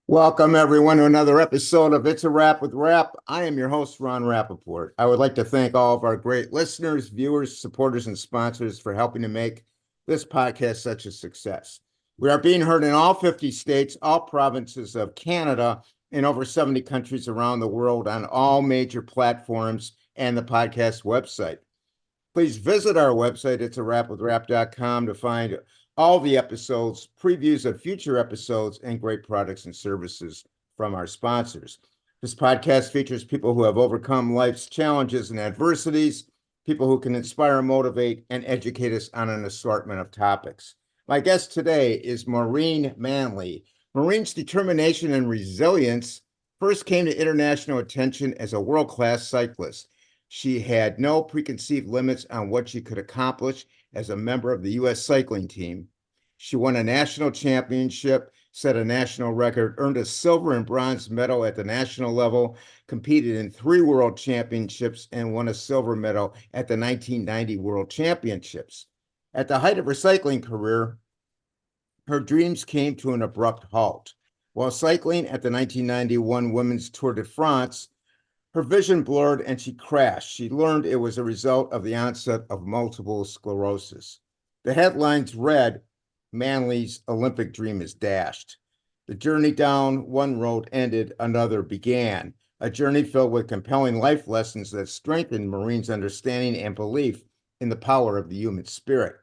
Welcome, everyone, to another episode of It's a Wrap with Rap. I am your host, Ron Rappaport. I would like to thank all of our great listeners, viewers, supporters, and sponsors for helping to make this podcast such a success. We are being heard in all 50 states, all provinces of Canada, and over 70 countries around the world on all major platforms and the podcast website. Please visit our website, itsawrapwithrap.com, to find all the episodes, previews of future episodes, and great products and services from our sponsors. This podcast features people who have overcome life's challenges and adversities, people who can inspire, motivate, and educate us on an assortment of topics. My guest today is Maureen Manley. Maureen's determination and resilience first came to international attention as a world-class cyclist. She had no preconceived limits on what she could accomplish as a member of the U.S. cycling team. She won a national championship, set a national record, earned a silver and bronze medal at the national level, competed in 3 world championships, and won a silver medal at the 1990 World Championships. At the height of her cycling career, her dreams came to an abrupt halt. While cycling at the 1991 Women's Tour de France, her vision blurred and she crashed. She learned it was a result of the onset of multiple sclerosis. The headlines read, "Manley's Olympic dream is dashed." The journey down one road ended, another began. A journey filled with compelling life lessons that strengthened Maureen's understanding and belief in the power of the human spirit.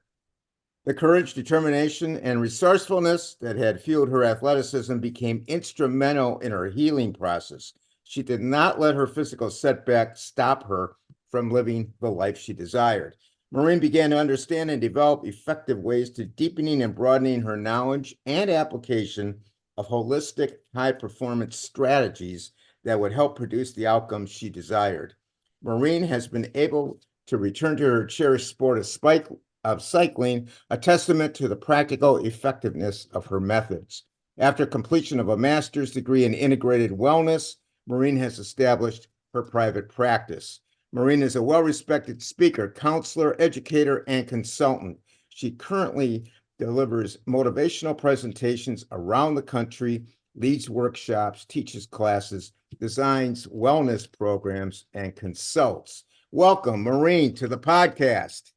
The courage, determination, and resourcefulness that had fueled her athleticism became instrumental in her healing process. She did not let her physical setback stop her from living the life she desired. Maureen began to understand and develop effective ways to deepening and broadening her knowledge and application of holistic high-performance strategies that would help produce the outcomes she desired. Maureen has been able to return to her cherished sport of cycling, a testament to the practical effectiveness of her methods. After completion of a master's degree in integrated wellness, Maureen has established her private practice. Maureen is a well-respected speaker, counselor, educator, and consultant. She currently delivers motivational presentations around the country, leads workshops, teaches classes, designs wellness programs, and consults. Welcome, Maureen, to the podcast.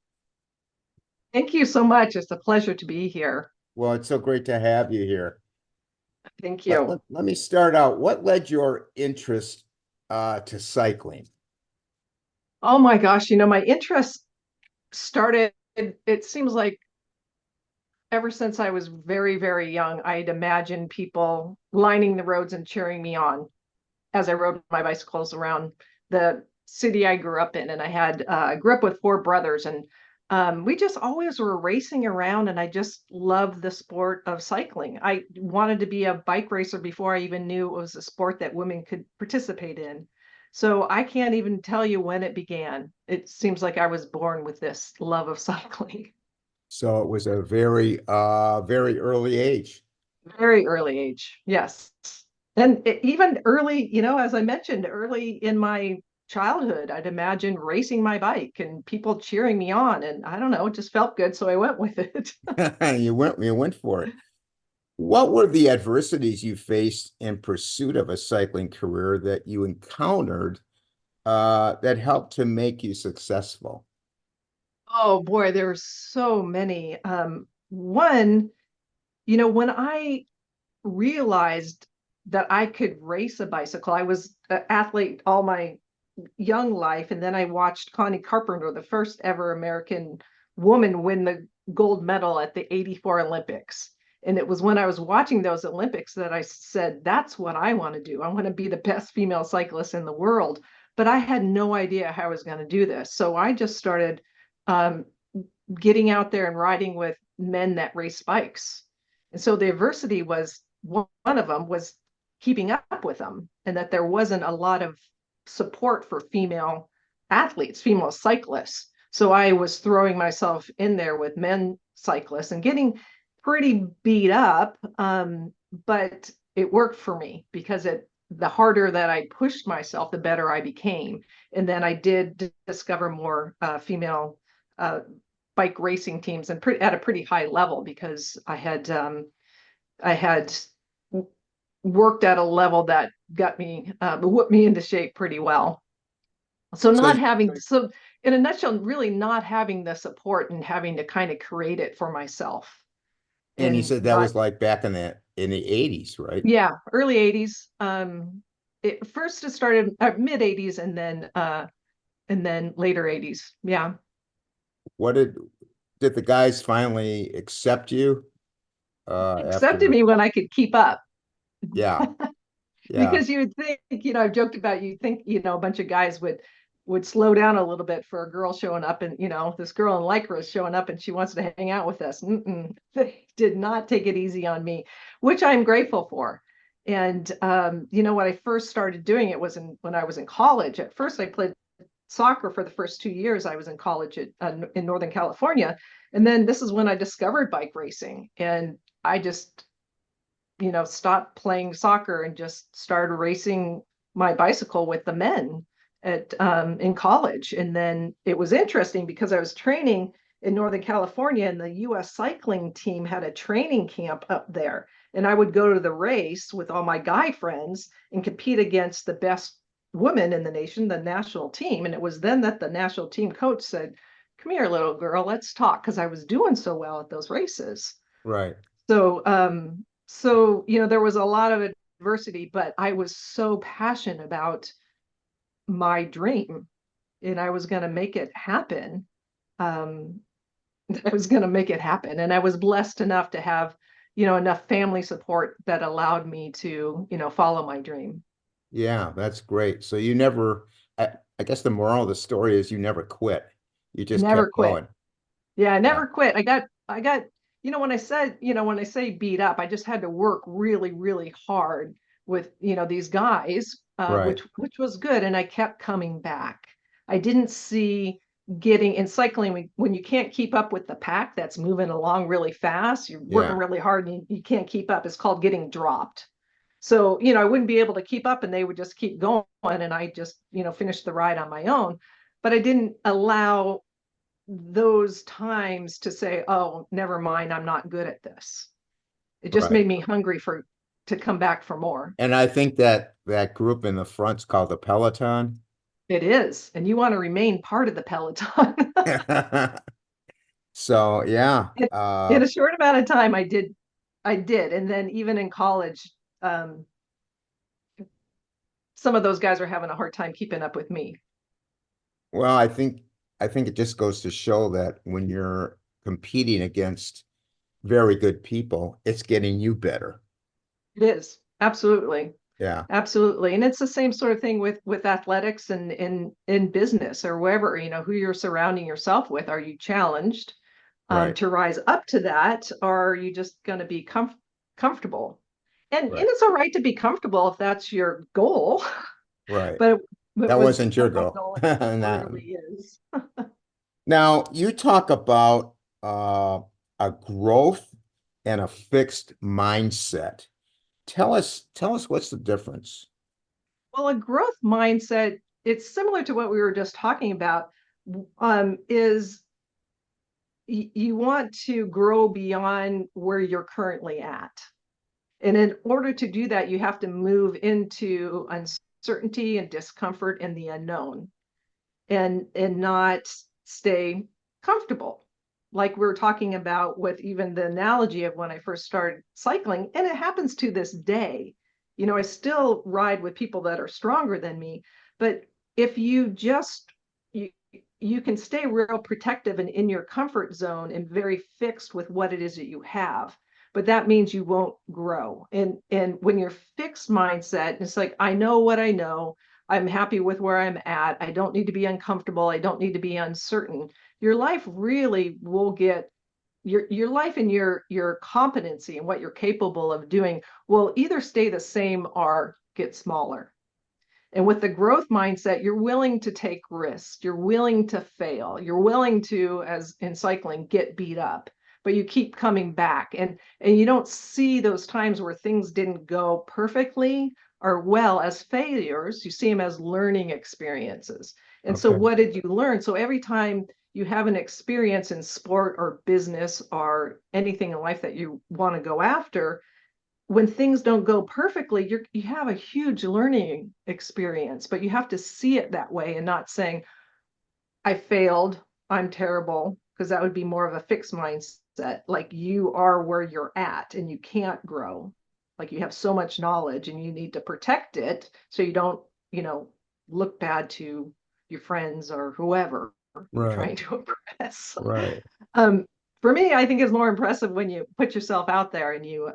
Thank you so much. It's a pleasure to be here. Well, it's so great to have you here. Thank Let, you. let, let me start out. What led your interest to cycling? Oh my gosh, my interest started, it seems like ever since I was very, very young, I'd imagine people lining the roads and cheering me on as I rode my bicycles around the city I grew up in. And I grew up with 4 brothers, and we just always were racing around, and I just loved the sport of cycling. I wanted to be a bike racer before I even knew it was a sport that women could participate in. So I can't even tell you when it began. It seems like I was born with this love of cycling. So it was a very early age. Very early age, yes. And even early, as I mentioned, early in my childhood, I'd imagine racing my bike and people cheering me on. And I don't know, it just felt good. So I went with it. You went for it. What were the adversities you faced in pursuit of a cycling career that you encountered that helped to make you successful? Oh boy, there's so many. One, when I realized that I could race a bicycle, I was an athlete all my young life. And then I watched Connie Carpenter, the first ever American woman, win the gold medal at the '84 Olympics. And it was when I was watching those Olympics that I said, that's what I want to do. I want to be the best female cyclist in the world. But I had no idea how I was going to do this. So I just started um, getting out there and riding with men that race bikes. And so the adversity was one of them was keeping up with them, and that there wasn't a lot of support for female athletes, female cyclists. So I was throwing myself in there with men cyclists and getting pretty beat up. But it worked for me because the harder that I pushed myself, the better I became. And then I did discover more female bike racing teams, and at a pretty high level, because I had worked at a level that got me whipped me into shape pretty well. So So, not having so in a nutshell, really not having the support and having to kind of create it for myself. and you And said that got was like back in the 80s, right? yeah, early 80s. It first it started mid 80s and then later 80s. Yeah. What did the guys finally accept you Accepted after? me when I could keep up. Yeah, yeah, Because you would think, I've joked about you think, a bunch of guys would slow down a little bit for a girl showing up and, this girl in Lycra is showing up and she wants to hang out with us. They did not take it easy on me, which I'm grateful for. And, when I first started doing it was when I was in college. At first I played soccer for the first 2 years. I was in college in Northern California. And then this is when I discovered bike racing. And I just stopped playing soccer and just started racing my bicycle with the men at in college. And then it was interesting because I was training in Northern California, and the U.S. cycling team had a training camp up there. And I would go to the race with all my guy friends and compete against the best women in the nation, the national team. And it was then that the national team coach said, "Come here, little girl, let's talk," because I was doing so well at those races. right. So there was a lot of adversity, but I was so passionate about my dream, and I was going to make it happen. Um, I was going to make it happen, and I was blessed enough to have, enough family support that allowed me to, follow my dream. Yeah, that's great. So you never, I guess the moral of the story is you never quit. You just Never kept quit. going. Yeah, I Yeah, never quit. I got, when I say beat up, I just had to work really, really hard with, these guys, right. which was good. And I kept coming back. I didn't see getting in cycling when you can't keep up with the pack that's moving along really fast, you're working Yeah, really hard and you can't keep up. It's called getting dropped. So, I wouldn't be able to keep up and they would just keep going. And I just, finished the ride on my own. But I didn't allow those times to say, "Oh, never mind, I'm not good at this." It just right. made me hungry to come back for more. And I think that that group in the front's called the Peloton. It is, and you want to remain part of the peloton. So yeah, In a short amount of time, I did, and then even in college, um, some of those guys are having a hard time keeping up with me. well, I think it just goes to show that when you're competing against very good people, it's getting you better. It is absolutely. Yeah, Absolutely. And it's the same sort of thing with athletics and in business or wherever, who you're surrounding yourself with. Are you challenged right, to rise up to that, or are you just going to be comfortable? And right, it's all right to be comfortable if that's your goal, right. but but That was wasn't your what my goal. goal Not- really is. Now, you talk about a growth and a fixed mindset. Tell us what's the difference? Well, a growth mindset, it's similar to what we were just talking about, is you want to grow beyond where you're currently at. And in order to do that, you have to move into uncertainty and discomfort and the unknown and not stay comfortable. Like we were talking about with even the analogy of when I first started cycling, and it happens to this day. I still ride with people that are stronger than me, but if you you can stay real protective and in your comfort zone and very fixed with what it is that you have, but that means you won't grow. And when you're fixed mindset, it's like, I know what I know, I'm happy with where I'm at, I don't need to be uncomfortable, I don't need to be uncertain. Your life really will get your life and your competency and what you're capable of doing will either stay the same or get smaller. And with the growth mindset, you're willing to take risks, you're willing to fail, you're willing to, as in cycling, get beat up, but you keep coming back. And you don't see those times where things didn't go perfectly or well as failures. You see them as learning experiences. And so Okay. what did you learn? So every time you have an experience in sport or business or anything in life that you want to go after, when things don't go perfectly, you have a huge learning experience, but you have to see it that way and not saying, I failed, I'm terrible, because that would be more of a fixed mindset. Like you are where you're at and you can't grow. Like you have so much knowledge and you need to protect it so you don't, you know, look bad to your friends or whoever you're Right. trying to impress. Right. Um, for me, I think it's more impressive when you put yourself out there and you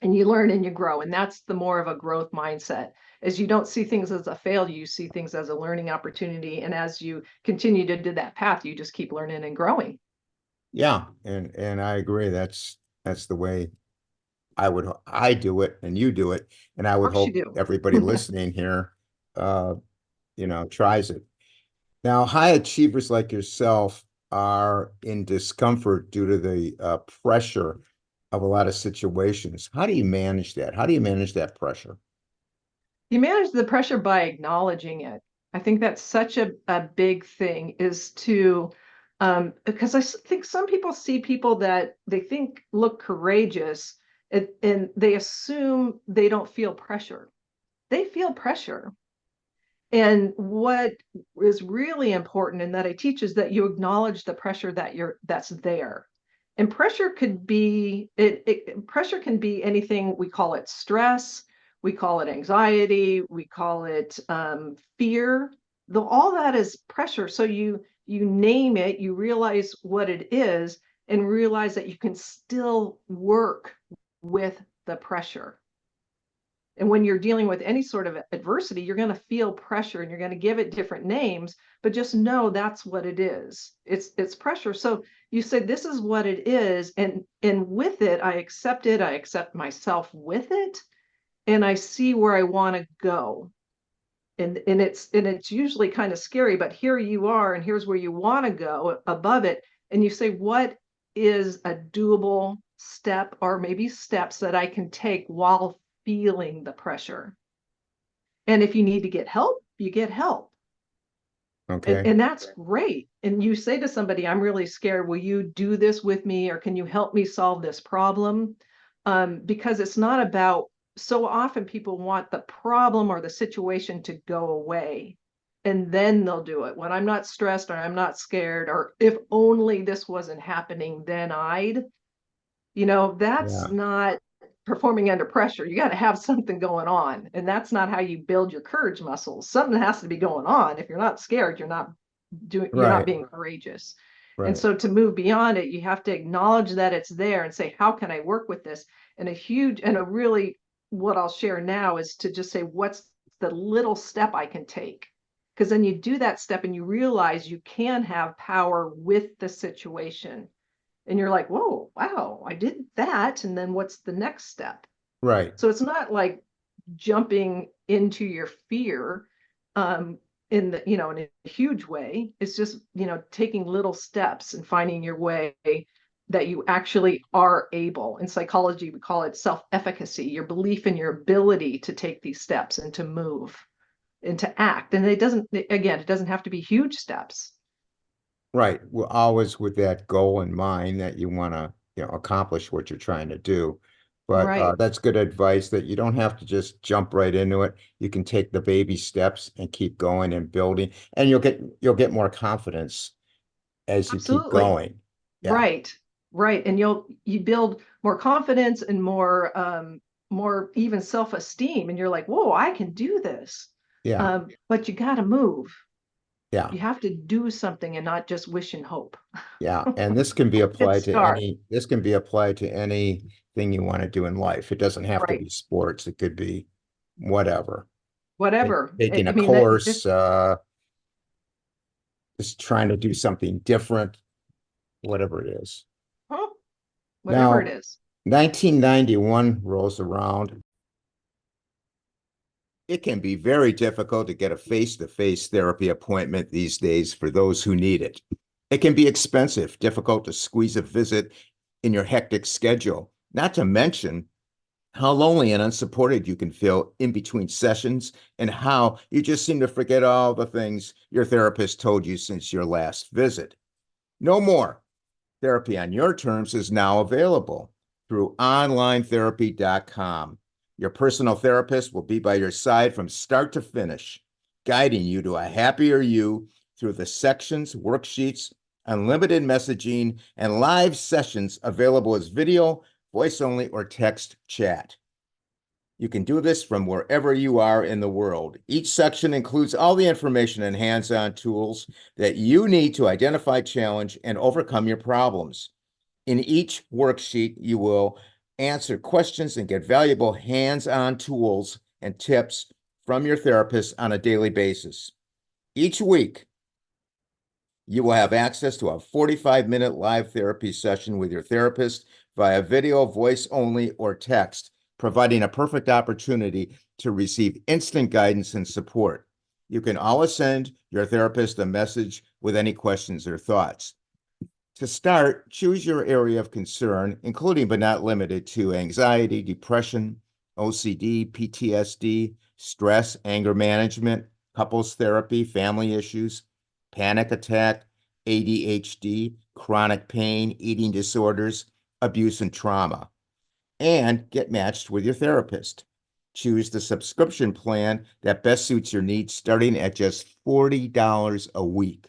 learn and you grow. And that's the more of a growth mindset, is you don't see things as a failure, you see things as a learning opportunity. And as you continue to do that path, you just keep learning and growing. Yeah. And I agree. That's the way I do it and you do it. And I Of would course you hope do. everybody listening here, tries it. Now, high achievers like yourself are in discomfort due to the pressure of a lot of situations. How do you manage that? How do you manage that pressure? You manage the pressure by acknowledging it. I think that's such a big thing, is to, because think some people see people that they think look courageous, and they assume they don't feel pressure. They feel pressure. And what is really important, and that I teach, is that you acknowledge the pressure that's there. And pressure could be pressure can be anything. We call it stress, we call it anxiety, we call it fear. Though all that is pressure. So you name it, you realize what it is, and realize that you can still work with the pressure. And when you're dealing with any sort of adversity, you're going to feel pressure and you're going to give it different names, but just know that's what it is. It's pressure. So you say, this is what it is. And with it, I accept it. I accept myself with it. And I see where I want to go. And it's usually kind of scary, but here you are, and here's where you want to go above it. And you say, what is a doable step, or maybe steps that I can take while feeling the pressure? And if you need to get help, you get help. And, Okay. and that's great. And you say to somebody, I'm really scared. Will you do this with me? Or can you help me solve this problem? Because it's not about, so often people want the problem or the situation to go away. And then they'll do it. When I'm not stressed or I'm not scared, or if only this wasn't happening, then I'd, that's Yeah. not performing under pressure. You got to have something going on. And that's not how you build your courage muscles. Something has to be going on. If you're not scared, you're not Right. being courageous. And Right. so to move beyond it, you have to acknowledge that it's there and say, how can I work with this? And a really, what I'll share now is to just say, what's the little step I can take? Because then you do that step and you realize you can have power with the situation. And you're like, whoa, wow, I did that. And then what's the next step? Right. So it's not like jumping into your fear, in in a huge way. It's just, taking little steps and finding your way, that you actually are able. In psychology, we call it self-efficacy, your belief in your ability to take these steps and to move and to act. And it doesn't have to be huge steps. Right. Well, always with that goal in mind that you want to, accomplish what you're trying to do. But Right. that's good advice that you don't have to just jump right into it. You can take the baby steps and keep going and building, and you'll get more confidence as you keep Absolutely. going. Yeah. Right, right. And you build more confidence and more even self-esteem. And you're like, whoa, I can do this. Yeah. But you got to move. Yeah. You have to do something and not just wish and hope. Yeah. And this can be Let's applied to start. anything you want to do in life. It doesn't have to Right. be sports. It could be whatever. Whatever. Taking I a mean, that course, just, just trying to do something different, whatever it is. huh, whatever it Now, is. 1991 rolls around. It can be very difficult to get a face-to-face therapy appointment these days for those who need it. It can be expensive, difficult to squeeze a visit in your hectic schedule, not to mention how lonely and unsupported you can feel in between sessions, and how you just seem to forget all the things your therapist told you since your last visit. No more. Therapy on your terms is now available. through onlinetherapy.com. Your personal therapist will be by your side from start to finish, guiding you to a happier you through the sections, worksheets, unlimited messaging, and live sessions available as video, voice only, or text chat. You can do this from wherever you are in the world. Each section includes all the information and hands-on tools that you need to identify, challenge, and overcome your problems. In each worksheet, you will answer questions and get valuable hands-on tools and tips from your therapist on a daily basis. Each week, you will have access to a 45-minute live therapy session with your therapist via video, voice only, or text, providing a perfect opportunity to receive instant guidance and support. You can always send your therapist a message with any questions or thoughts. To start, choose your area of concern, including but not limited to anxiety, depression, OCD, PTSD, stress, anger management, couples therapy, family issues, panic attack, ADHD, chronic pain, eating disorders, abuse, and trauma, and get matched with your therapist. Choose the subscription plan that best suits your needs, starting at just $40 a week.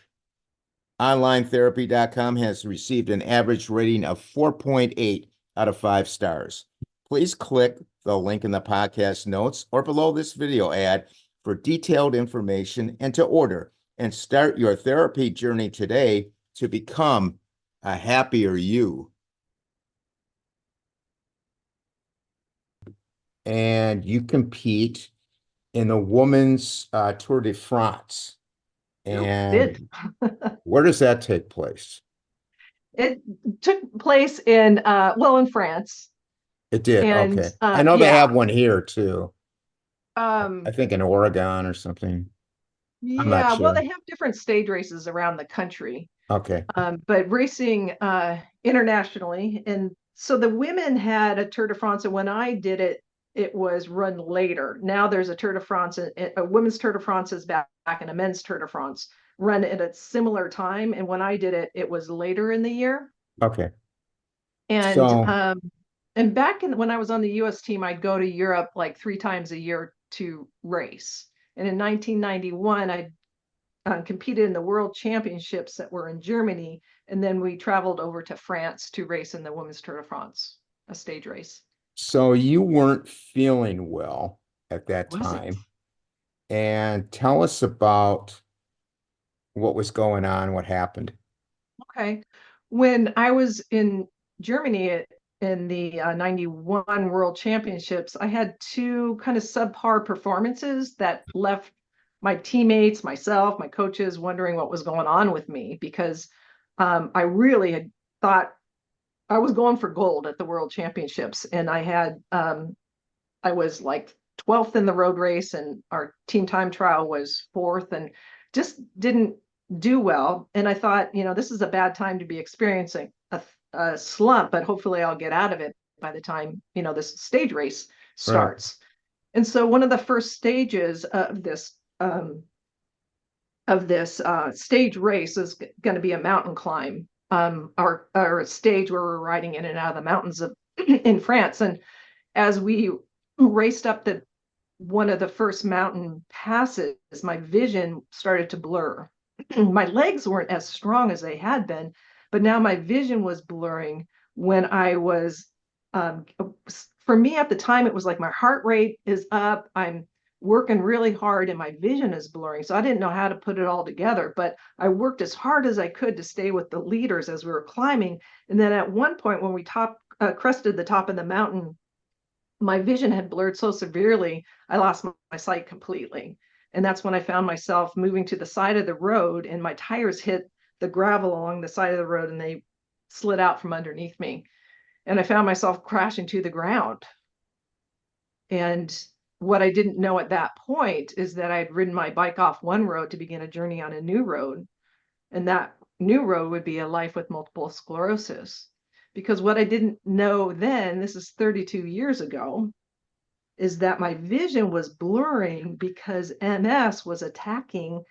Onlinetherapy.com has received an average rating of 4.8 out of 5 stars. Please click the link in the podcast notes or below this video ad for detailed information and to order and start your therapy journey today to become a happier you. And you compete in the women's Tour de France. And where does that take place? It took place in in France. It did. And Okay. I know they have one here too. Um, I think in Oregon or something. I'm not yeah, well, sure. they have different stage races around the country, Okay. but racing internationally. And so the women had a Tour de France, and when I did it, it was run later. Now there's a Tour de France, a women's Tour de France is back, and a men's Tour de France run at a similar time. And when I did it, it was later in the year. Okay. And So, back when I was on the US team, I'd go to Europe like 3 times a year to race. And in 1991, I competed in the World Championships that were in Germany, and then we traveled over to France to race in the Women's Tour de France, a stage race. so you weren't feeling well at that Wasn't. time. And tell us about what was going on, what happened. Okay. When I was in Germany in the 91 World Championships, I had two kind of subpar performances that left my teammates, myself, my coaches wondering what was going on with me, because I really had thought I was going for gold at the World Championships. And I was like 12th in the road race, and our team time trial was 4th, and just didn't do well. And I thought, this is a bad time to be experiencing a slump, but hopefully I'll get out of it by the time, this stage race Right. starts. And so one of the first stages of this stage race is going to be a mountain climb, or a stage where we're riding in and out of the mountains of in France. And as we raced up one of the first mountain passes, my vision started to blur. My legs weren't as strong as they had been, but now my vision was blurring when I was, for me at the time, it was like my heart rate is up. I'm working really hard and my vision is blurring. So I didn't know how to put it all together, but I worked as hard as I could to stay with the leaders as we were climbing. And then at one point when we crested the top of the mountain, my vision had blurred so severely, I lost my sight completely. And that's when I found myself moving to the side of the road, and my tires hit the gravel along the side of the road and they slid out from underneath me. And I found myself crashing to the ground. And what I didn't know at that point is that I had ridden my bike off one road to begin a journey on a new road. And that new road would be a life with multiple sclerosis. Because what I didn't know then, this is 32 years ago, is that my vision was blurring because MS was attacking.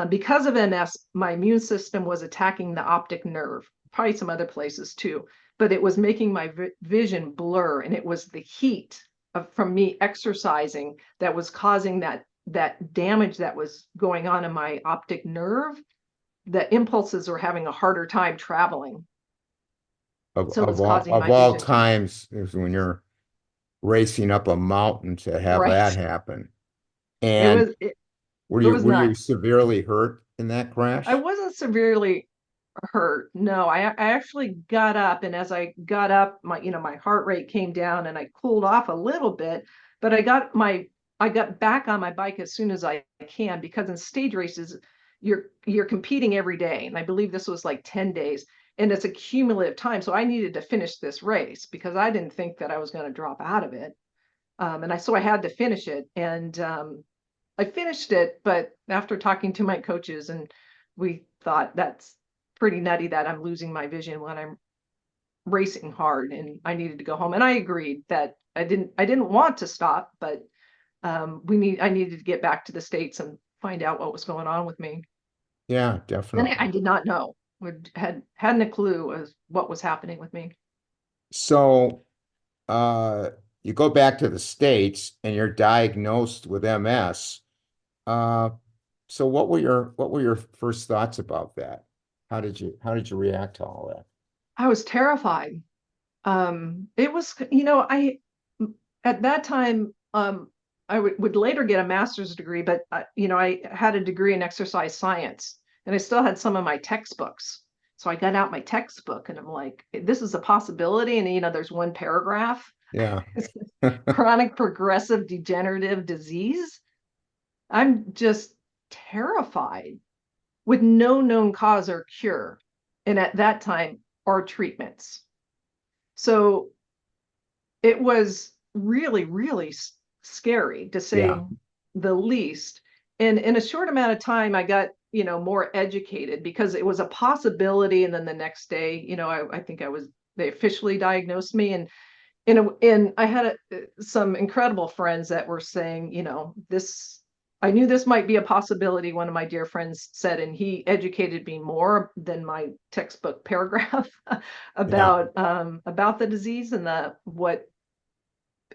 Because of MS, my immune system was attacking the optic nerve, probably some other places too. but it was making my vision blur, and it was the heat from me exercising that was causing that damage that was going on in my optic nerve. The impulses were having a harder time traveling, so it was causing Of my all vision to. times is when you're racing up a mountain to have that Right. happen. It And was it, were it was you nuts. severely hurt in that I crash? wasn't severely hurt. No, I actually got up, and as I got up, my heart rate came down and I cooled off a little bit, but I got back on my bike as soon as I can, because in stage races you're competing every day, and I believe this was like 10 days, and it's a cumulative time. So I needed to finish this race because I didn't think that I was going to drop out of it. So I had to finish it, and I finished it, but after talking to my coaches, and we thought that's pretty nutty that I'm losing my vision when I'm racing hard, and I needed to go home. And I agreed that I didn't want to stop, but I needed to get back to the States and find out what was going on with me. Yeah, And I definitely. did not know, hadn't a clue as what was happening with me. So, uh, you go back to the States and you're diagnosed with MS. Uh, so what were your first thoughts about that? How did you react to all that? I was terrified. It was, I at that time, I would later get a master's degree, but I had a degree in exercise science, and I still had some of my textbooks. So I got out my textbook, and I'm like, this is a possibility. And there's one paragraph, Yeah. chronic progressive degenerative disease. I'm just terrified, with no known cause or cure, and at that time, or treatments. So it was really, really scary, to Yeah. say the least. And in a short amount of time, I got, more educated, because it was a possibility. And then the next day, I think they officially diagnosed me. And I had some incredible friends that were saying, I knew this might be a possibility. One of my dear friends said, and he educated me more than my textbook paragraph Yeah. about the disease, and what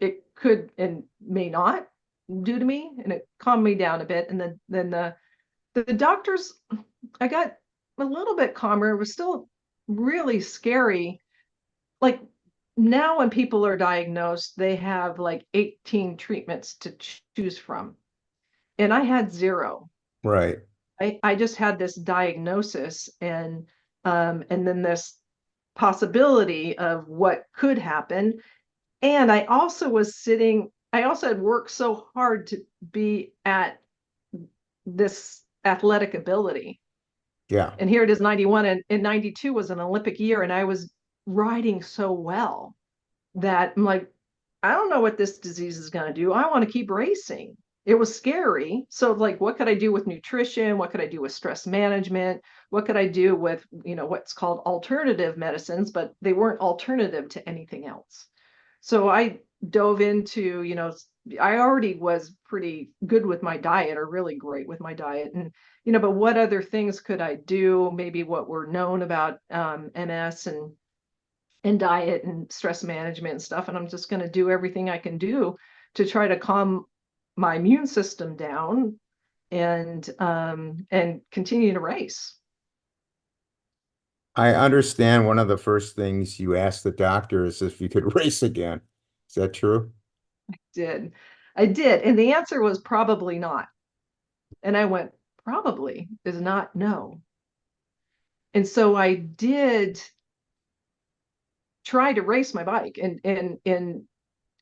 it could and may not do to me, and it calmed me down a bit. And then the doctors, I got a little bit calmer. It was still really scary. Like, now when people are diagnosed, they have like 18 treatments to choose from, and I had zero. Right. I just had this diagnosis, and then this possibility of what could happen. And I also had worked so hard to be at this athletic ability. Yeah. And here it is, 91, and 92 was an Olympic year, and I was riding so well that I'm like, I don't know what this disease is going to do. I want to keep racing. It was scary. So, like, what could I do with nutrition? What could I do with stress management? What could I do with, what's called alternative medicines, but they weren't alternative to anything else. So I dove into, I already was pretty good with my diet, or really great with my diet. And, but what other things could I do? Maybe what were known about MS, and diet and stress management and stuff. And I'm just going to do everything I can do to try to calm my immune system down, and continue to race. I understand one of the first things you asked the doctor is if you could race again. Is that true? Did I did, and the answer was probably not. And I went, probably is not no. And so I did try to race my bike in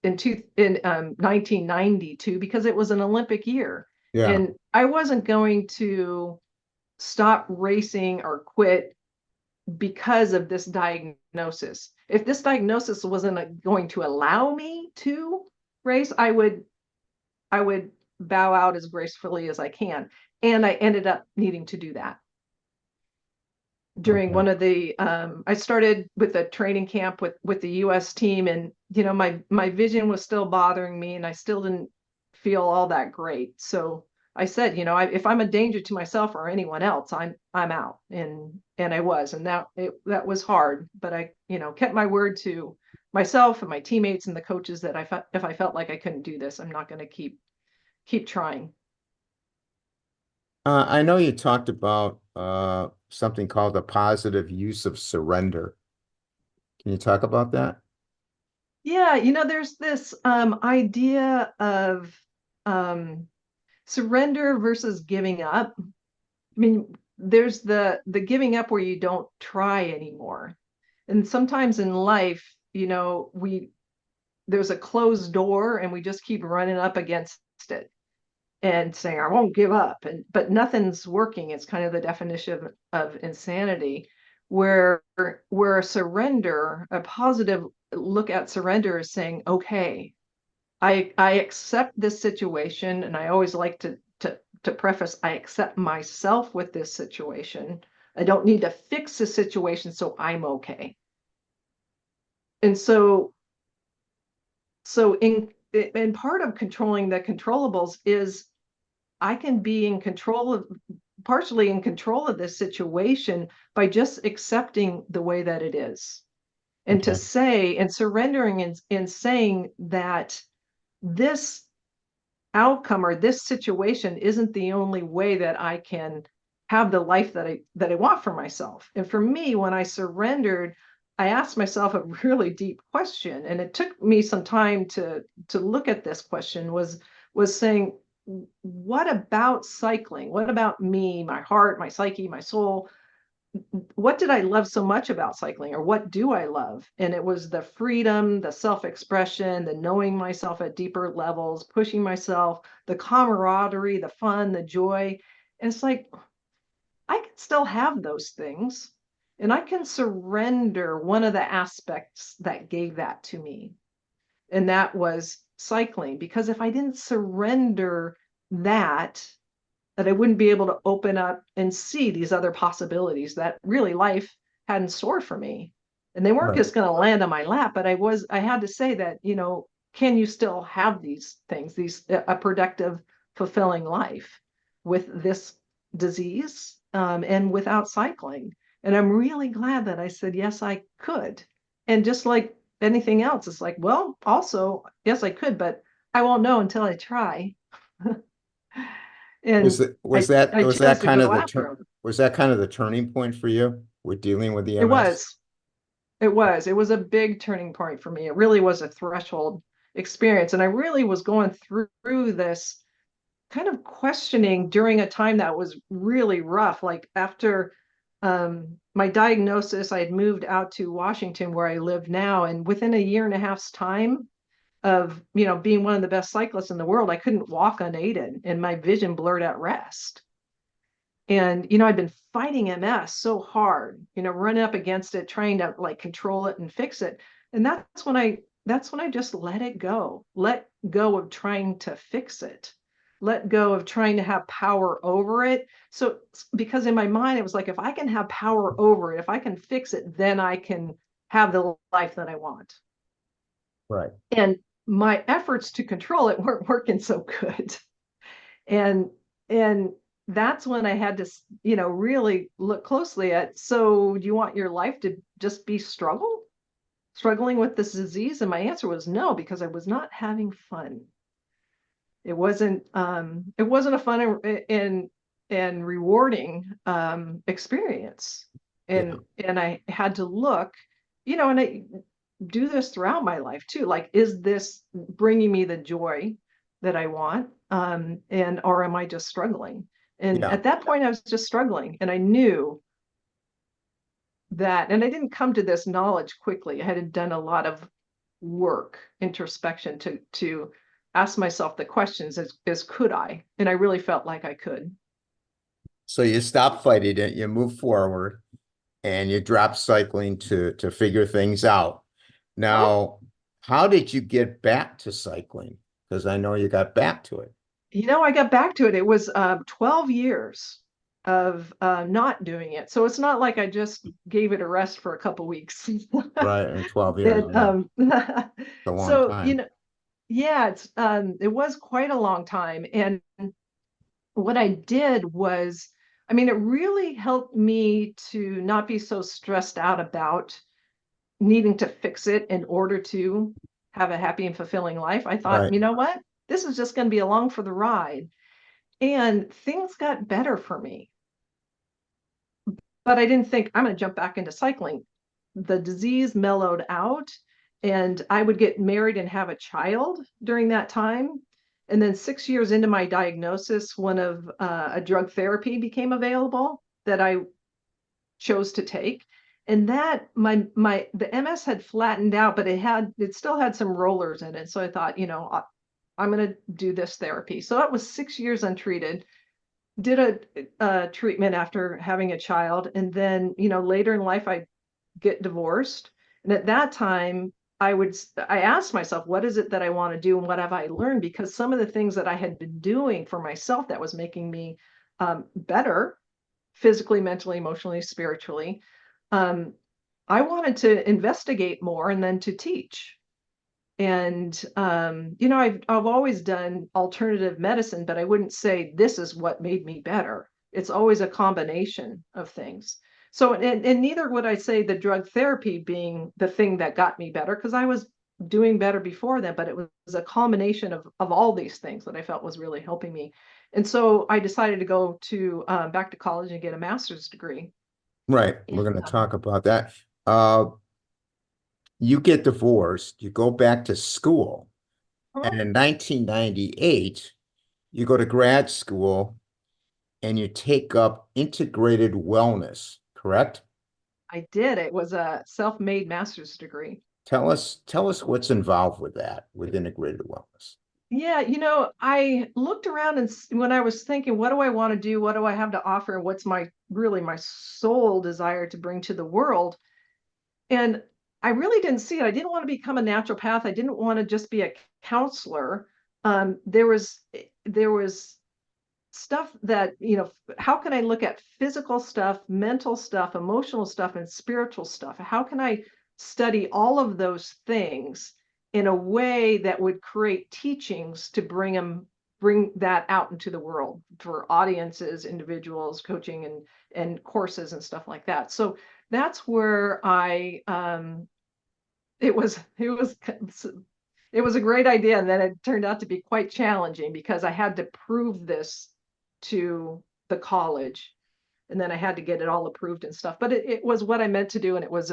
1992, because it was an Olympic year, Yeah. and I wasn't going to stop racing or quit because of this diagnosis. If this diagnosis wasn't going to allow me to race, I would bow out as gracefully as I can. And I ended up needing to do that during Okay. one of the I started with a training camp with the US team, and my vision was still bothering me, and I still didn't feel all that great. So I said, if I'm a danger to myself or anyone else, I'm out. And I was, and that was hard, but I, kept my word to myself and my teammates and the coaches that if I felt like I couldn't do this, I'm not going to keep trying. I know you talked about something called the positive use of surrender. Can you talk about that? Yeah, there's this idea of um, surrender versus giving up. I mean, there's the giving up where you don't try anymore. And sometimes in life, we there's a closed door and we just keep running up against it and saying, I won't give up. But nothing's working. It's kind of the definition of insanity, where a surrender, a positive look at surrender is saying, okay, I accept this situation. And I always like to preface, I accept myself with this situation. I don't need to fix the situation, so I'm okay. And so in part of controlling the controllables is I can be in control of, partially in control of this situation by just accepting the way that it is. And to Okay. say and surrendering and saying that this outcome or this situation isn't the only way that I can have the life that I want for myself. And for me, when I surrendered, I asked myself a really deep question, and it took me some time to look at this question. Was saying, what about cycling? What about me, my heart, my psyche, my soul? What did I love so much about cycling, or what do I love? And it was the freedom, the self-expression, the knowing myself at deeper levels, pushing myself, the camaraderie, the fun, the joy. And it's like, I can still have those things, and I can surrender one of the aspects that gave that to me. And that was cycling. Because if I didn't surrender that I wouldn't be able to open up and see these other possibilities that really life had in store for me. And they weren't Right. just going to land on my lap, but I had to say that, can you still have these things, a productive, fulfilling life with this disease, and without cycling? And I'm really glad that I said, yes, I could. And just like anything else, it's like, well, also, yes, I could, but I won't know until I try. Was And that was I that I was that chose to kind of go the after turn them. was that kind of the turning point for you with dealing with the It MS? was. It was a big turning point for me. It really was a threshold experience. And I really was going through this kind of questioning during a time that was really rough. Like after my diagnosis, I had moved out to Washington where I live now. And within a year and a half's time of, being one of the best cyclists in the world, I couldn't walk unaided and my vision blurred at rest. And I'd been fighting MS so hard, running up against it, trying to like control it and fix it. And that's when I just let go of trying to fix it, let go of trying to have power over it. So because in my mind it was like, if I can have power over it, if I can fix it, then I can have the life that I want. Right. And my efforts to control it weren't working so good. And and that's when I had to really look closely at, so do you want your life to just be struggling with this disease? And my answer was no, because I was not having fun. It wasn't a fun and rewarding experience. Yeah. And I had to look, and I do this throughout my life too. Like, is this bringing me the joy that I want? And or am I just struggling? And Yeah. at that point, I was just struggling, and I knew that. And I didn't come to this knowledge quickly. I had done a lot of work, introspection, to ask myself the questions as could I? And I really felt like I could. So you stop fighting it, you move forward, and you drop cycling to figure things out. Oh, Now, how did you get back to cycling? Because I know you got back to it. I got back to it. It was 12 years of not doing it. So it's not like I just gave it a rest for a couple weeks. Right. In 12 years. And Yeah. It's a long so, time. yeah, it was quite a long time. And what I did was, I mean, it really helped me to not be so stressed out about needing to fix it in order to have a happy and fulfilling life. I thought, Right. you know what? This is just going to be along for the ride. And things got better for me. But I didn't think I'm going to jump back into cycling. The disease mellowed out, and I would get married and have a child during that time. And then 6 years into my diagnosis, one of a drug therapy became available that I chose to take. And that my the MS had flattened out, but it still had some rollers in it. So I thought, I'm going to do this therapy. So that was 6 years untreated. Did a treatment after having a child, and then later in life I get divorced. And at that time, I asked myself, what is it that I want to do and what have I learned? Because some of the things that I had been doing for myself that was making me better physically, mentally, emotionally, spiritually, um, I wanted to investigate more and then to teach. And I've always done alternative medicine, but I wouldn't say this is what made me better. It's always a combination of things. So, and neither would I say the drug therapy being the thing that got me better, because I was doing better before that, but it was a combination of all these things that I felt was really helping me. And so I decided to go to back to college and get a master's degree. Right. We're And going to talk about that. Uh, you get divorced, you go back to school, and in 1998, you go to grad school and you take up integrated wellness, correct? I did. It was a self-made master's degree. Tell us what's involved with that, with integrated wellness. Yeah, I looked around and when I was thinking, what do I want to do? What do I have to offer? And what's my sole desire to bring to the world? And I really didn't see it. I didn't want to become a naturopath. I didn't want to just be a counselor. There was stuff that, how can I look at physical stuff, mental stuff, emotional stuff, and spiritual stuff? How can I study all of those things in a way that would create teachings to bring that out into the world for audiences, individuals, coaching and courses and stuff like that. So that's where it was a great idea, and then it turned out to be quite challenging because I had to prove this to the college, and then I had to get it all approved and stuff. But it was what I meant to do, and it was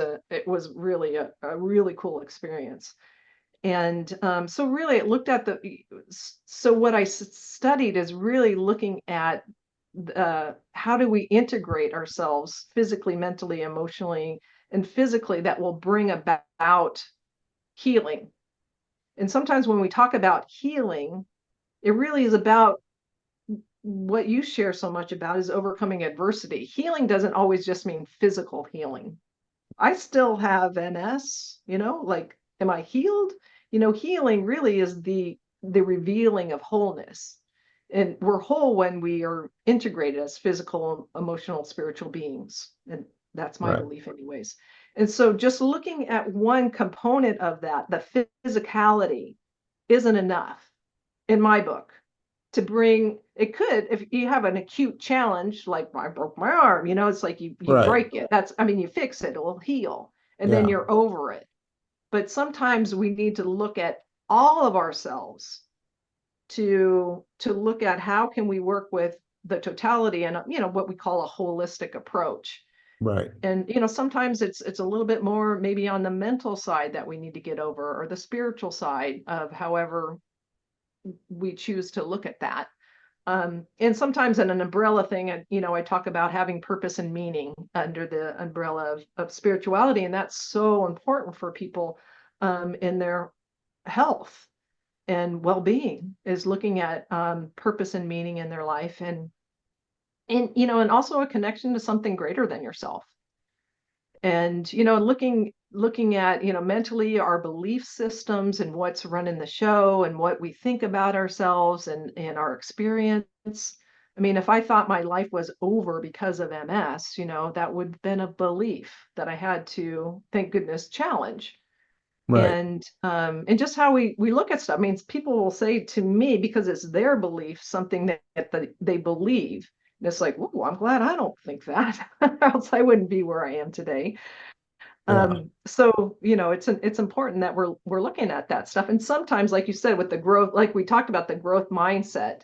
really a really cool experience. And so really, it looked at so what I studied is really looking at how do we integrate ourselves physically, mentally, emotionally, and physically that will bring about healing. And sometimes when we talk about healing, it really is about what you share so much about is overcoming adversity. Healing doesn't always just mean physical healing. I still have MS, like, am I healed? Healing really is the revealing of wholeness. And we're whole when we are integrated as physical, emotional, spiritual beings. And that's my Right. belief, anyways. And so just looking at one component of that, the physicality, isn't enough in my book to bring it. Could, if you have an acute challenge like I broke my arm, it's like you Right. break it, you fix it, it will heal, and then Yeah. you're over it. But sometimes we need to look at all of ourselves to look at how can we work with the totality and what we call a holistic approach. Right. And sometimes it's a little bit more maybe on the mental side that we need to get over, or the spiritual side, of however we choose to look at that. And sometimes in an umbrella thing, I talk about having purpose and meaning under the umbrella of spirituality, and that's so important for people in their health and well-being, is looking at purpose and meaning in their life, and also a connection to something greater than yourself. And looking at mentally our belief systems and what's running the show and what we think about ourselves and our experience. I mean, if I thought my life was over because of MS, that would have been a belief that I had to, thank goodness, challenge. Right. And just how we look at stuff. I mean, people will say to me, because it's their belief, something that they believe. And it's like, oh, I'm glad I don't think that, else I wouldn't be where I am today. Yeah. So it's important that we're looking at that stuff. And sometimes, like you said, with the growth, like we talked about, the growth mindset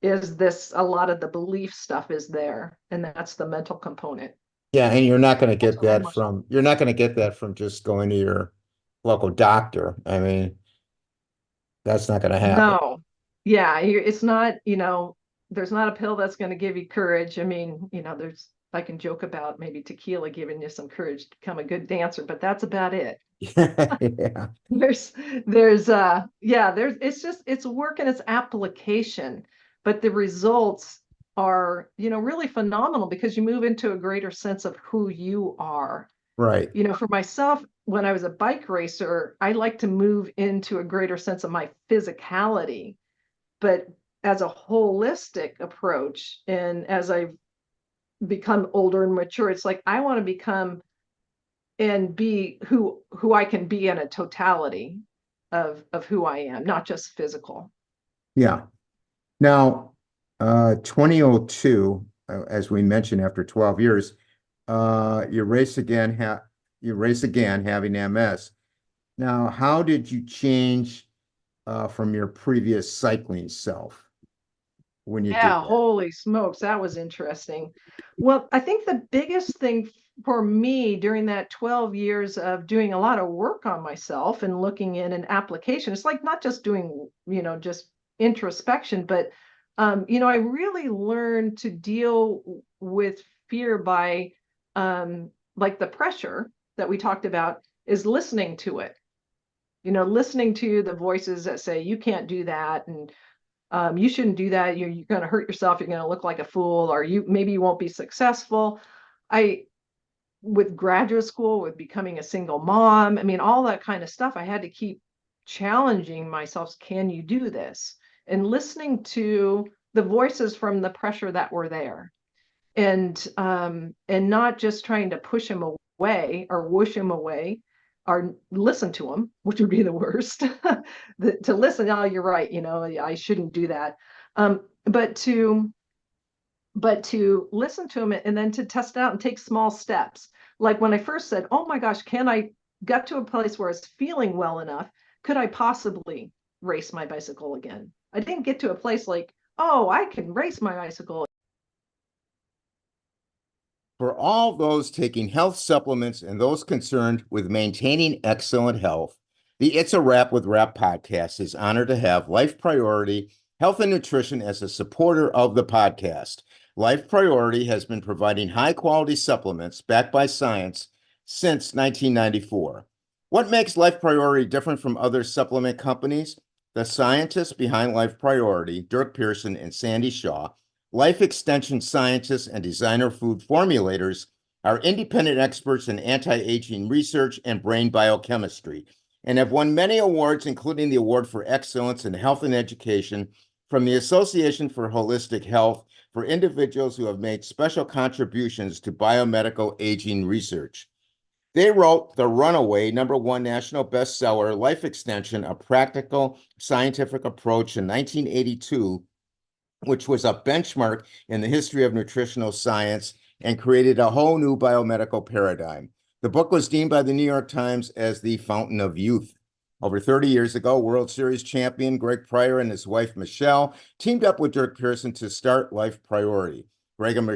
is this. A lot of the belief stuff is there, and that's the mental component. Yeah, and you're not going to That's get what I that most. from you're not going to get that from just going to your local doctor. I mean, that's not going to happen. No. Yeah, it's not, there's not a pill that's going to give you courage. I mean, I can joke about maybe tequila giving you some courage to become a good dancer, but that's about it. Yeah. There's, there's, it's work and its application, but the results are, really phenomenal because you move into a greater sense of who you are. Right. For myself, when I was a bike racer, I like to move into a greater sense of my physicality, but as a holistic approach, and as I've become older and mature, it's like I want to become and be who I can be in a totality of who I am, not just physical. Yeah. Now, 2002, as we mentioned, after 12 years, you race again, having MS. Now, how did you change from your previous cycling self when you did Yeah, that? holy smokes, that was interesting. Well, I think the biggest thing for me during that 12 years of doing a lot of work on myself and looking in an application, it's like not just doing, just introspection, but I really learned to deal with fear by like the pressure that we talked about is listening to it. Listening to the voices that say you can't do that, and you shouldn't do that. You're going to hurt yourself. You're going to look like a fool, or maybe you won't be successful. I, with graduate school, with becoming a single mom, I mean, all that kind of stuff, I had to keep challenging myself. Can you do this? And listening to the voices from the pressure that were there, and not just trying to push him away or whoosh him away or listen to him, which would be the worst. To listen, oh, you're right, I shouldn't do that. But to listen to him and then to test out and take small steps. Like when I first said, oh my gosh, can I got to a place where I was feeling well enough, could I possibly race my bicycle again? I didn't get to a place like, oh, I can race my bicycle. For all those taking health supplements and those concerned with maintaining excellent health, the It's a Wrap with Wrap podcast is honored to have Life Priority Health and Nutrition as a supporter of the podcast. Life Priority has been providing high quality supplements backed by science since 1994. What makes Life Priority different from other supplement companies? The scientists behind Life Priority, Dirk Pearson and Sandy Shaw, life extension scientists and designer food formulators, are independent experts in anti-aging research and brain biochemistry, and have won many awards, including the Award for Excellence in Health and Education from the Association for Holistic Health for individuals who have made special contributions to biomedical aging research. They wrote the runaway #1 national bestseller, Life Extension, A Practical Scientific Approach in 1982, which was a benchmark in the history of nutritional science and created a whole new biomedical paradigm. The book was deemed by the New York Times as the fountain of youth. Over 30 years ago, World Series champion Greg Pryor and his wife Michelle teamed up with Dirk Pearson to start Life Priority. Greg and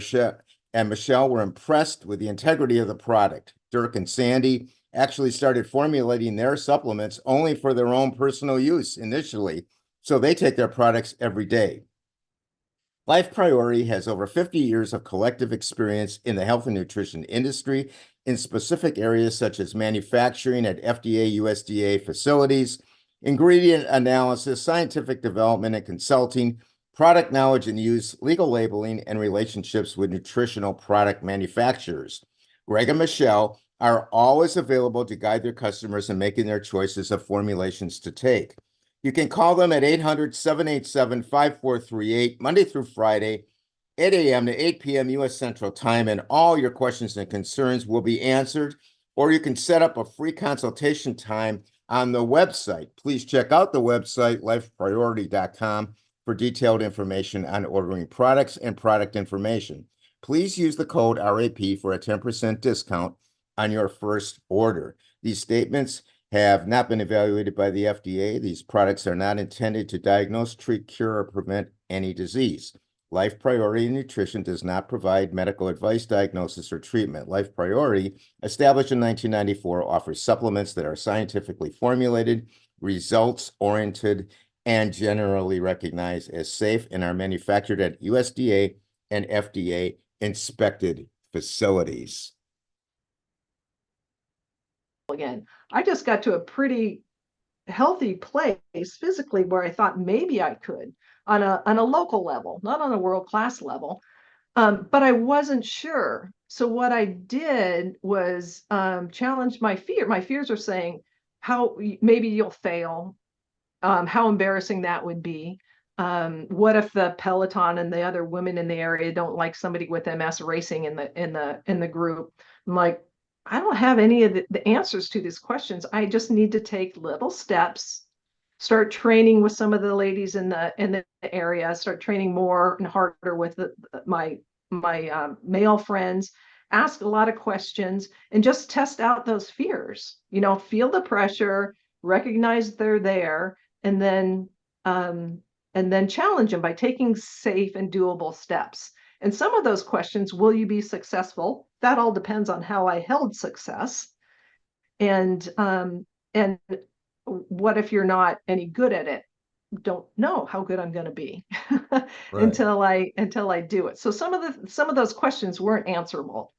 Michelle were impressed with the integrity of the product. Dirk and Sandy actually started formulating their supplements only for their own personal use initially, so they take their products every day. Life Priority has over 50 years of collective experience in the health and nutrition industry in specific areas such as manufacturing at FDA, USDA facilities, ingredient analysis, scientific development and consulting, product knowledge and use, legal labeling, and relationships with nutritional product manufacturers. Greg and Michelle are always available to guide their customers in making their choices of formulations to take. You can call them at 800-787-5438, Monday through Friday, 8 a.m. to 8 p.m. U.S. Central Time, and all your questions and concerns will be answered. Or you can set up a free consultation time on the website. Please check out the website, lifepriority.com, for detailed information on ordering products and product information. Please use the code RAP for a 10% discount on your first order. These statements have not been evaluated by the FDA. These products are not intended to diagnose, treat, cure, or prevent any disease. Life Priority Nutrition does not provide medical advice, diagnosis, or treatment. Life Priority, established in 1994, offers supplements that are scientifically formulated, results-oriented, and generally recognized as safe and are manufactured at USDA and FDA inspected facilities. Again, I just got to a pretty healthy place physically where I thought maybe I could on a local level, not on a world-class level. But I wasn't sure. So what I did was challenge my fear. My fears are saying how maybe you'll fail, how embarrassing that would be. What if the Peloton and the other women in the area don't like somebody with MS racing in the group? I'm like, I don't have any of the answers to these questions. I just need to take little steps, start training with some of the ladies in the area, start training more and harder with my male friends, ask a lot of questions, and just test out those fears. Feel the pressure, recognize they're there, and then challenge them by taking safe and doable steps. And some of those questions, will you be successful? That all depends on how I held success. And what if you're not any good at it? Don't know how good I'm going to be Right. until I do it. So some of those questions weren't answerable.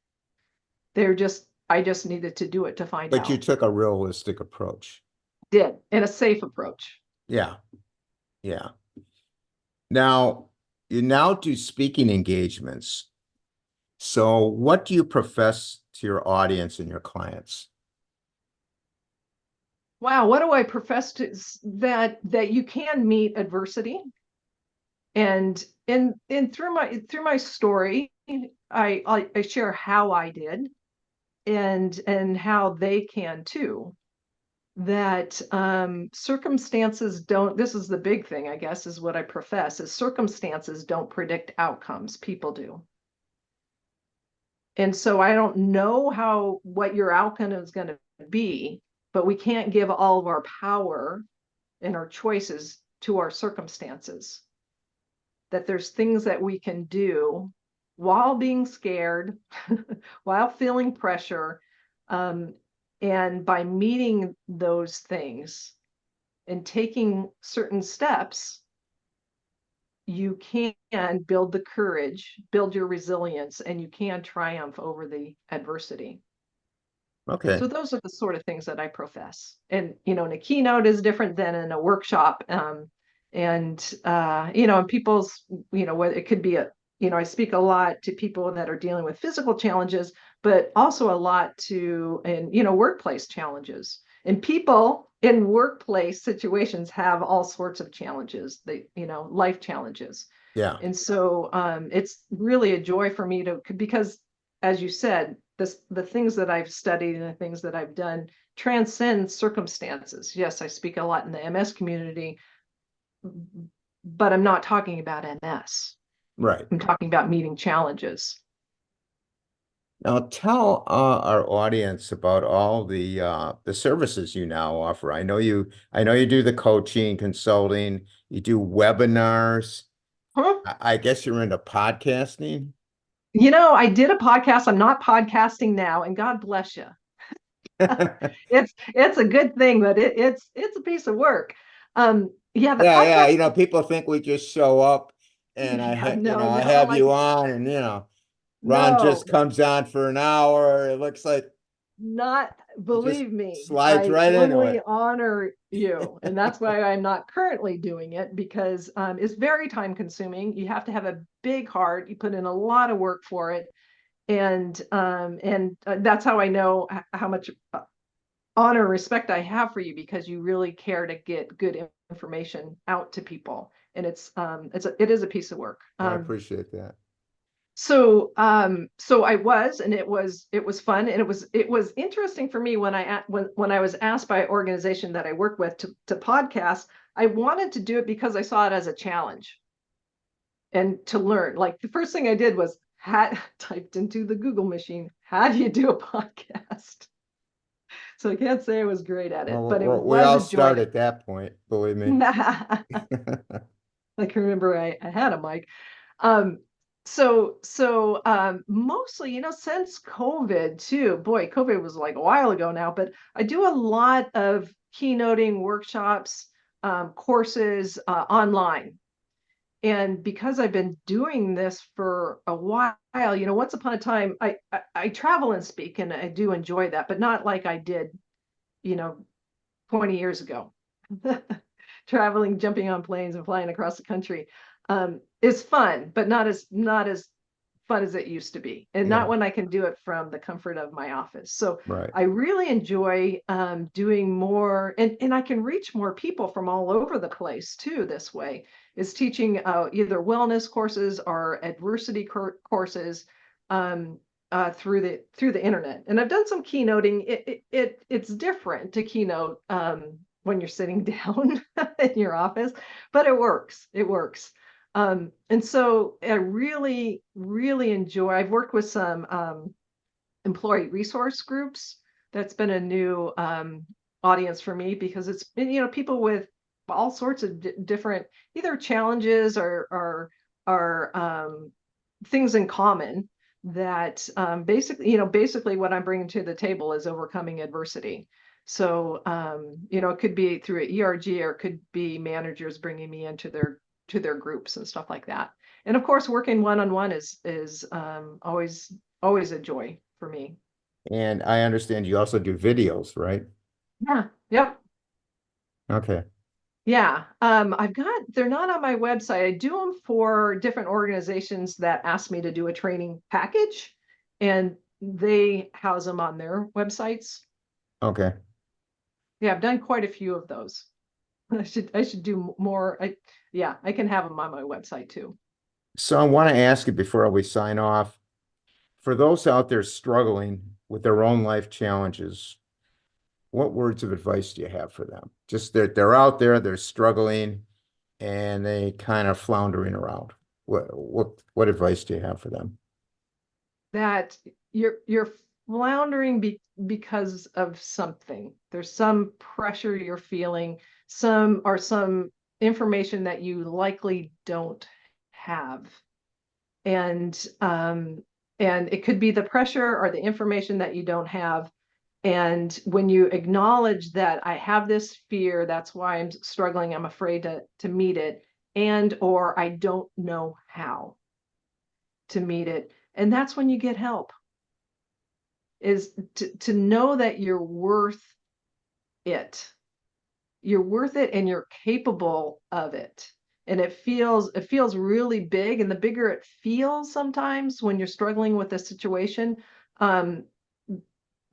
I just needed to do it to find out. But you took a realistic approach. Did, and a safe approach. Yeah. Yeah. Now, you now do speaking engagements. So what do you profess to your audience and your clients? Wow, what do I profess to? That you can meet adversity, and through my story, I share how I did, and how they can too. That circumstances don't. This is the big thing, I guess, is what I profess: is circumstances don't predict outcomes. People do. And so I don't know what your outcome is going to be, but we can't give all of our power and our choices to our circumstances. That there's things that we can do while being scared, while feeling pressure, and by meeting those things and taking certain steps, you can build the courage, build your resilience, and you can triumph over the adversity. Okay. So those are the sort of things that I profess. And, in a keynote is different than in a workshop. And people's, it could be I speak a lot to people that are dealing with physical challenges, but also a lot workplace challenges. And people in workplace situations have all sorts of challenges, life challenges. Yeah. And so it's really a joy for me because, as you said, the things that I've studied and the things that I've done transcend circumstances. Yes, I speak a lot in the MS community, but I'm not talking about MS. Right. I'm talking about meeting challenges. Now tell our audience about all the services you now offer. I know you do the coaching, consulting, you do webinars. Huh? I guess you're into podcasting. I did a podcast. I'm not podcasting now, and God bless you. It's a good thing, but it's a piece of work. The Yeah, podcast. yeah. People think we just show up and Yeah, I no, have you on and Ron no, just comes on for an hour. It looks like not, he just believe me, slides I right into only it. honor you. And that's why I'm not currently doing it, because it's very time consuming. You have to have a big heart. You put in a lot of work for it. And that's how I know how much honor and respect I have for you, because you really care to get good information out to people. And it is a piece of work. I appreciate that. So and it was fun, and it was interesting for me when when I was asked by an organization that I work with to podcast. I wanted to do it because I saw it as a challenge and to learn. Like the first thing I did was had typed into the Google machine, how do you do a podcast? So I can't say I was great at it, Well, but it we was all start enjoyable. at that point, believe me. I can remember I had a mic. Um, Mostly, since COVID too, boy, COVID was like a while ago now, but I do a lot of keynoting workshops, courses, online. And because I've been doing this for a while, once upon a time, I travel and speak, and I do enjoy that, but not like I did, you know, 20 years ago. Traveling, jumping on planes and flying across the country is fun, but not as fun as it used to be, and not Yeah, when I can do it from the comfort of my office. So right. I really enjoy doing more, and I can reach more people from all over the place too. This way is teaching either wellness courses or adversity courses through the internet. And I've done some keynoting. It's different to keynote when you're sitting down in your office, but it works. It works. And so I really, really enjoy. I've worked with some employee resource groups. That's been a new audience for me because it's been, people with all sorts of different either challenges or things in common that basically what I'm bringing to the table is overcoming adversity. So, it could be through an ERG, or it could be managers bringing me into their groups and stuff like that. And of course, working one-on-one is always a joy for me. And I understand you also do videos, right? Yeah. Yep. Okay. Yeah. They're not on my website. I do them for different organizations that ask me to do a training package, and they house them on their websites. Okay. Yeah, I've done quite a few of those. I should do more. Yeah, I can have them on my website too. So I want to ask you before we sign off, for those out there struggling with their own life challenges, what words of advice do you have for them? Just they're out there, they're struggling, and they kind of floundering around. What advice do you have for them? That you're floundering because of something. There's some pressure you're feeling, some information that you likely don't have. And it could be the pressure or the information that you don't have. And when you acknowledge that I have this fear, that's why I'm struggling, I'm afraid to meet it, and or I don't know how to meet it. And that's when you get help, is to know that you're worth it. You're worth it and you're capable of it. And it feels really big. And the bigger it feels sometimes when you're struggling with a situation, um,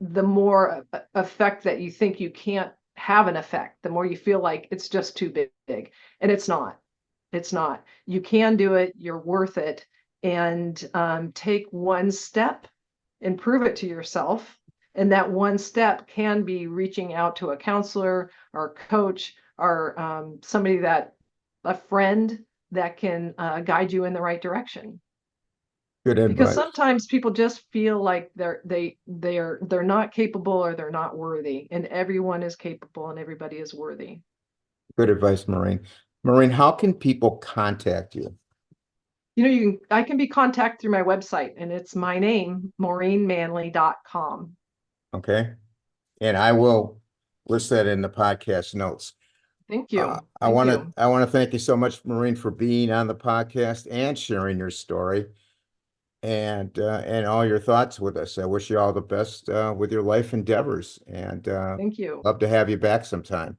the more effect that you think you can't have an effect, the more you feel like it's just too big. And it's not. It's not. You can do it. You're worth it. And take one step and prove it to yourself. And that one step can be reaching out to a counselor or a coach or a friend that can guide you in the right direction. Good Because advice. sometimes people just feel like they're not capable or they're not worthy, and everyone is capable and everybody is worthy. Good advice, Maureen. Maureen, how can people contact you? I can be contacted through my website, and it's my name, maureenmanley.com. Okay. And I will list that in the podcast notes. Thank you. Thank you. I want to thank you so much, Maureen, for being on the podcast and sharing your story and all your thoughts with us. I wish you all the best with your life endeavors, and Thank you. love to have you back sometime.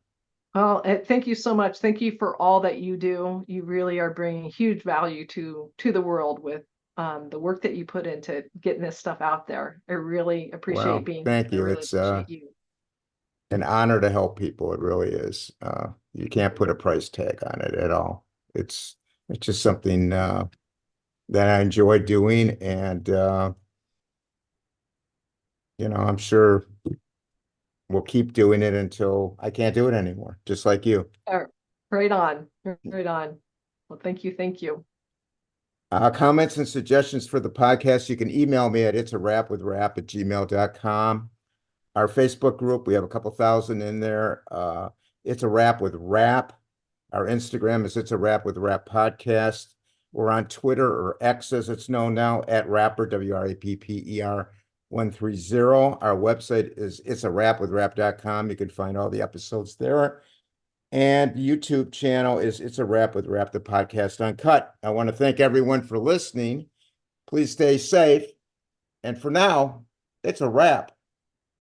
Well, thank you so much. Thank you for all that you do. You really are bringing huge value to the world with the work that you put into getting this stuff out there. I really appreciate Well, being thank here. I you. really It's appreciate you. an honor to help people. It really is. You can't put a price tag on it at all. It's it's just something that I enjoy doing. And, I'm sure we'll keep doing it until I can't do it anymore, just like you. Right on. Right on. Well, thank you. Thank you. Comments and suggestions for the podcast, you can email me at itsarapwithrap@gmail.com. Our Facebook group, we have a couple thousand in there. It's a Rap with Rap. Our Instagram is It's a Rap with Rap podcast. We're on Twitter, or X as it's known now, at Rapper, WRAPPER 130. Our website is itsarapwithrap.com. You can find all the episodes there. And YouTube channel is It's a Rap with Rap, the podcast uncut. I want to thank everyone for listening. Please stay safe. And for now, it's a wrap.